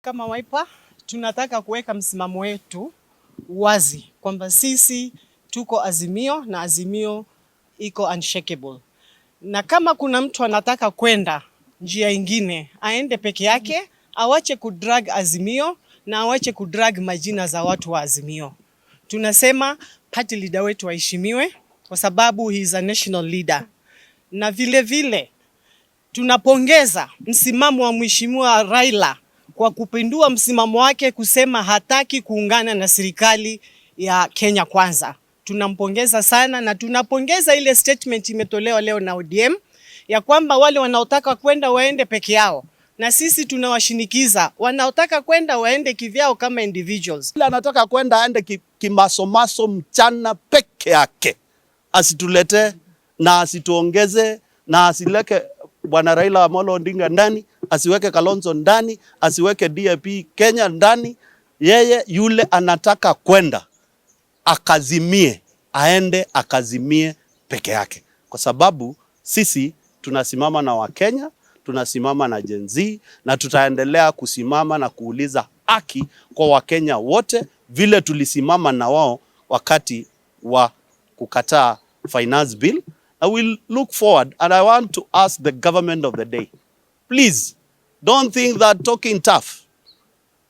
Kama Wiper tunataka kuweka msimamo wetu wazi kwamba sisi tuko Azimio na Azimio iko unshakable. Na kama kuna mtu anataka kwenda njia ingine, aende peke yake, awache kudrag Azimio na awache kudrag majina za watu wa Azimio. Tunasema party leader wetu aheshimiwe kwa sababu he is a national leader. Na vile vile tunapongeza msimamo wa Mheshimiwa Raila kwa kupindua msimamo wake kusema hataki kuungana na serikali ya Kenya Kwanza. Tunampongeza sana na tunapongeza ile statement imetolewa leo na ODM ya kwamba wale wanaotaka kwenda waende peke yao. Na sisi tunawashinikiza wanaotaka kwenda waende kivyao kama individuals. Ila anataka kwenda aende kimasomaso mchana peke yake. Asitulete na asituongeze na asileke Bwana Raila Amolo Odinga ndani, asiweke Kalonzo ndani, asiweke DAP Kenya ndani. Yeye yule anataka kwenda akazimie, aende akazimie peke yake. Kwa sababu sisi tunasimama na Wakenya, tunasimama na Gen Z na tutaendelea kusimama na kuuliza haki kwa Wakenya wote vile tulisimama na wao wakati wa kukataa finance bill. I will look forward and I want to ask the government of the day, please don't think that talking tough,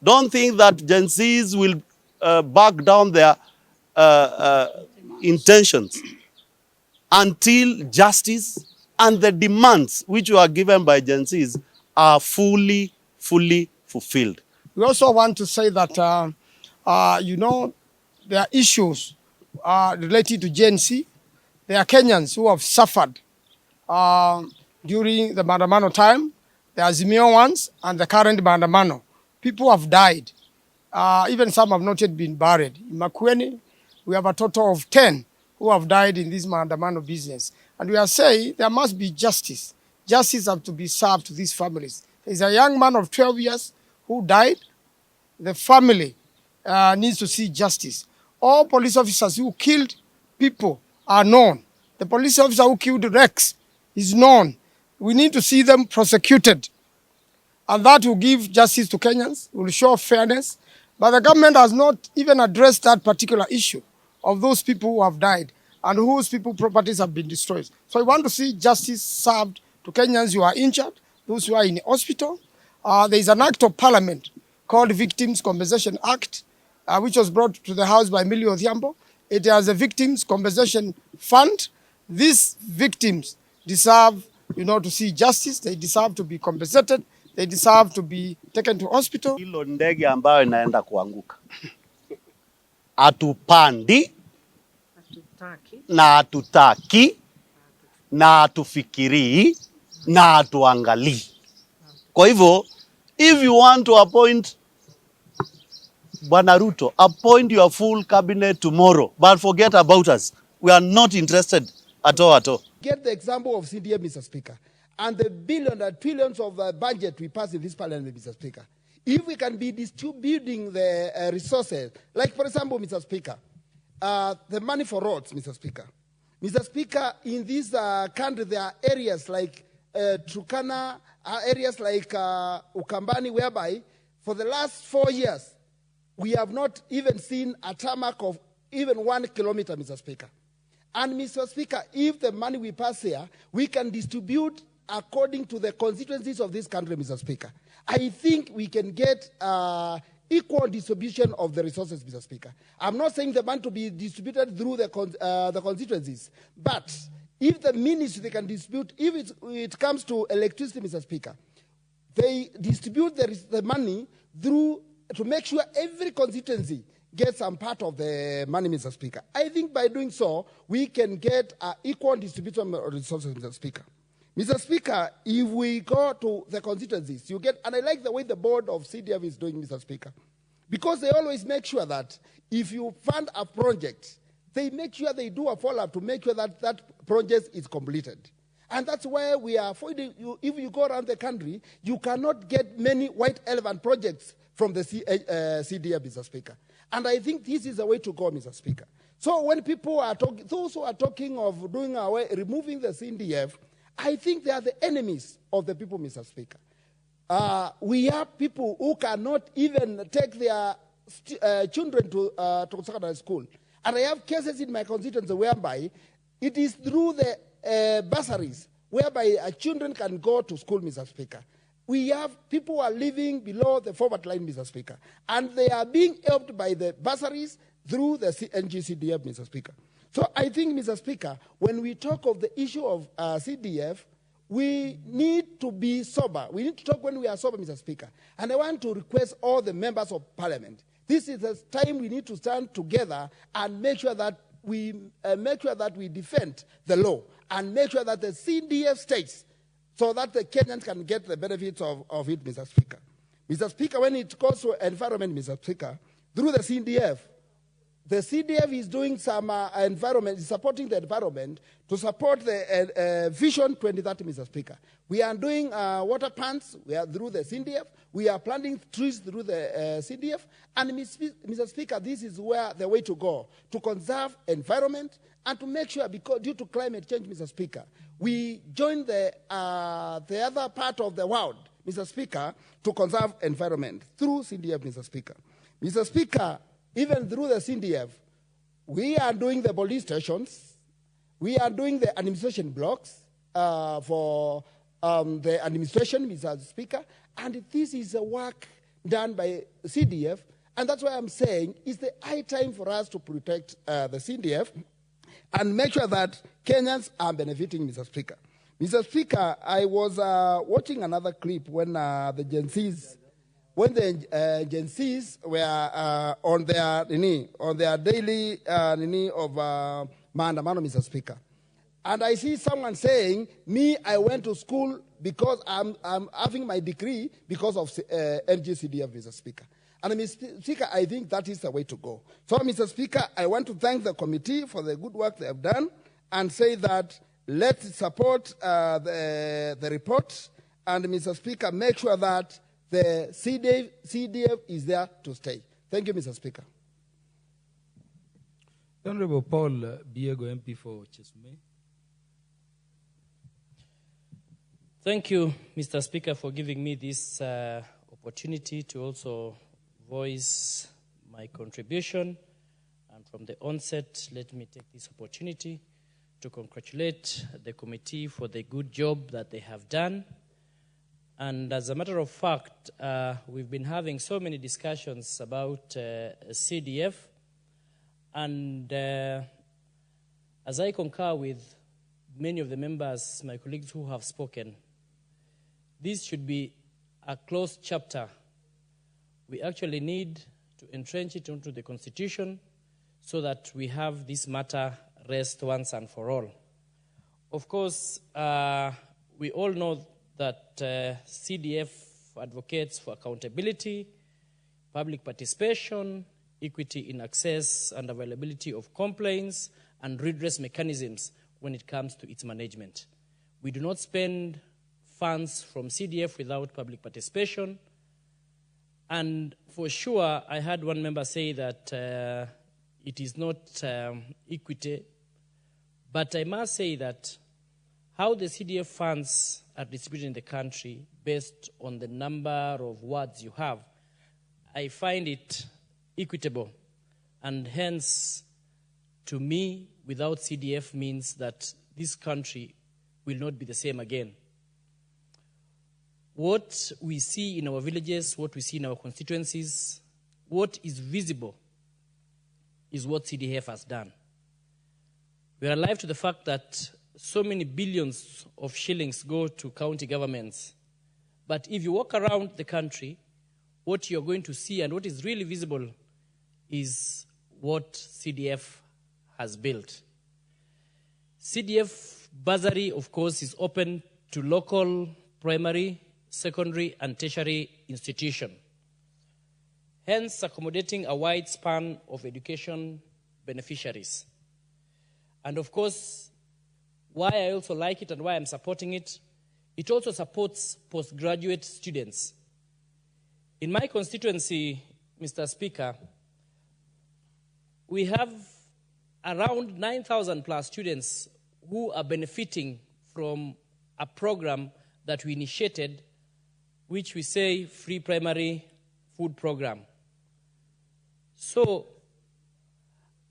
don't think that Gen Zs will back down their intentions until justice and the demands which were given by Gen Zs are fully fulfilled. We also want to say that, there are issues related to Gen Z. There are Kenyans who have suffered during the Maandamano time, the Azimio ones and the current Maandamano. People have died. Even some have not yet been buried. In Makueni, we have a total of 10 who have died in this Maandamano business. And we are saying there must be justice. Justice has to be served to these families. There is a young man of 12 years who died. The family needs to see justice. All police officers who killed people are known. The police officer who killed Rex is known. We need to see them prosecuted. And that will give justice to Kenyans, will show fairness. But the government has not even addressed that particular issue of those people who have died and whose people's properties have been destroyed. So I want to see justice served to Kenyans who are injured, those who are in hospital. There is an act of parliament called Victims Compensation Act, which was brought to the House by Millie Odhiambo. It has a victims compensation fund. These victims deserve, to see justice. They deserve to be compensated. They deserve to be taken to hospital. Hilo ndege ambayo inaenda kuanguka. Atupandi na atutaki na atufikiri na atuangali. Kwa hivyo, if you want to appoint Bwana Ruto, appoint your full cabinet tomorrow, but forget about us. We are not interested at all. Get the example of CDM, Mr. Speaker, and the billions and trillions of budget we pass in this parliament, Mr. Speaker. If we can be distributing the resources, like for example, Mr. Speaker, the money for roads, Mr. Speaker. Mr. Speaker, in this country, there are areas like Turkana, areas like Ukambani, whereby for the last 4 years, we have not even seen a tarmac of even 1 kilometer, Mr. Speaker. And Mr. Speaker, if the money we pass here, we can distribute according to the constituencies of this country, Mr. Speaker. I think we can get equal distribution of the resources, Mr. Speaker. I'm not saying the money to be distributed through the constituencies, but if the ministry they can distribute, if it comes to electricity, Mr. Speaker, they distribute the money through to make sure every constituency gets some part of the money, Mr. Speaker. I think by doing so, we can get equal distribution of resources, Mr. Speaker. Mr. Speaker, if we go to the constituencies, you get, and I like the way the board of CDF is doing, Mr. Speaker, because they always make sure that if you fund a project, they make sure they do a follow-up to make sure that that project is completed. And that's why we are avoiding, if you go around the country, you cannot get many white elephant projects from the CDF, Mr. Speaker. And I think this is the way to go, Mr. Speaker. So when people are talking, those who are talking of doing away, removing the CDF, I think they are the enemies of the people, Mr. Speaker. We have people who cannot even take their children to secondary school. And I have cases in my constituency whereby it is through the bursaries whereby children can go to school, Mr. Speaker. We have people who are living below the poverty line, Mr. Speaker, and they are being helped by the bursaries through the NGCDF, Mr. Speaker. So I think, Mr. Speaker, when we talk of the issue of CDF, we need to be sober. We need to talk when we are sober, Mr. Speaker. And I want to request all the members of parliament. This is the time we need to stand together and make sure that we defend the law and make sure that the CDF stays so that the Kenyans can get the benefits of it, Mr. Speaker. Mr. Speaker, when it comes to environment, Mr. Speaker, through the CDF is doing some environment, is supporting the environment to support the Vision 2030, Mr. Speaker. We are doing water plants through the CDF. We are planting trees through the CDF. And, Mr. Speaker, this is where the way to go, to conserve environment and to make sure, because due to climate change, Mr. Speaker, we join the other part of the world, Mr. Speaker, to conserve environment through CDF, Mr. Speaker. Mr. Speaker, even through the CDF, we are doing the police stations, we are doing the administration blocks for the administration, Mr. Speaker, and this is a work done by CDF, and that's why I'm saying it's the high time for us to protect the CDF and make sure that Kenyans are benefiting, Mr. Speaker. Mr. Speaker, I was watching another clip when the Gen Zs, were on their daily of maandamano, Mr. Speaker. And I see someone saying, I went to school because I'm having my degree because of NGCDF, Mr. Speaker. And Mr. Speaker, I think that is the way to go. So, Mr. Speaker, I want to thank the committee for the good work they have done and say that let's support the report. And, Mr. Speaker, make sure that the CDF is there to stay. Thank you, Mr. Speaker. The Honorable Paul Biego, MP for Chesume. Thank you, Mr. Speaker, for giving me this opportunity to also voice my contribution. And from the onset, let me take this opportunity to congratulate the committee for the good job that they have done. And as a matter of fact, we've been having so many discussions about CDF. And as I concur with many of the members, my colleagues who have spoken, this should be a closed chapter. We actually need to entrench it into the Constitution so that we have this matter rest once and for all. Of course, we all know that CDF advocates for accountability, public participation, equity in access and availability of complaints, and redress mechanisms when it comes to its management. We do not spend funds from CDF without public participation. And for sure, I heard one member say that it is not equity, but I must say that how the CDF funds are distributed in the country based on the number of wards you have, I find it equitable. And hence, to me, without CDF means that this country will not be the same again. What we see in our villages, what we see in our constituencies, what is visible is what CDF has done. We are alive to the fact that so many billions of shillings go to county governments. But if you walk around the country, what you're going to see and what is really visible is what CDF has built. CDF bursary, of course, is open to local, primary, secondary, and tertiary institutions, hence accommodating a wide span of education beneficiaries. And of course, why I also like it and why I'm supporting it, it also supports postgraduate students. In my constituency, Mr. Speaker, we have around 9,000 plus students who are benefiting from a program that we initiated, which we say free primary food program. So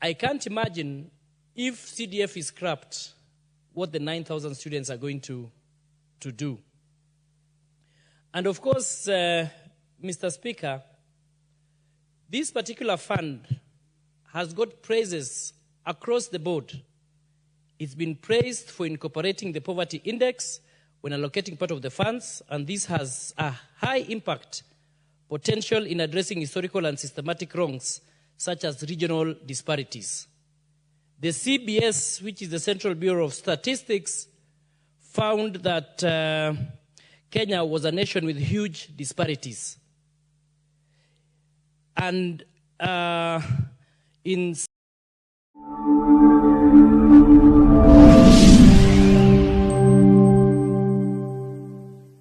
I can't imagine if CDF is scrapped, what the 9,000 students are going to do. And of course, Mr. Speaker, this particular fund has got praises across the board. It's been praised for incorporating the poverty index when allocating part of the funds, and this has a high impact potential in addressing historical and systematic wrongs, such as regional disparities. The CBS, which is the Central Bureau of Statistics, found that Kenya was a nation with huge disparities. And in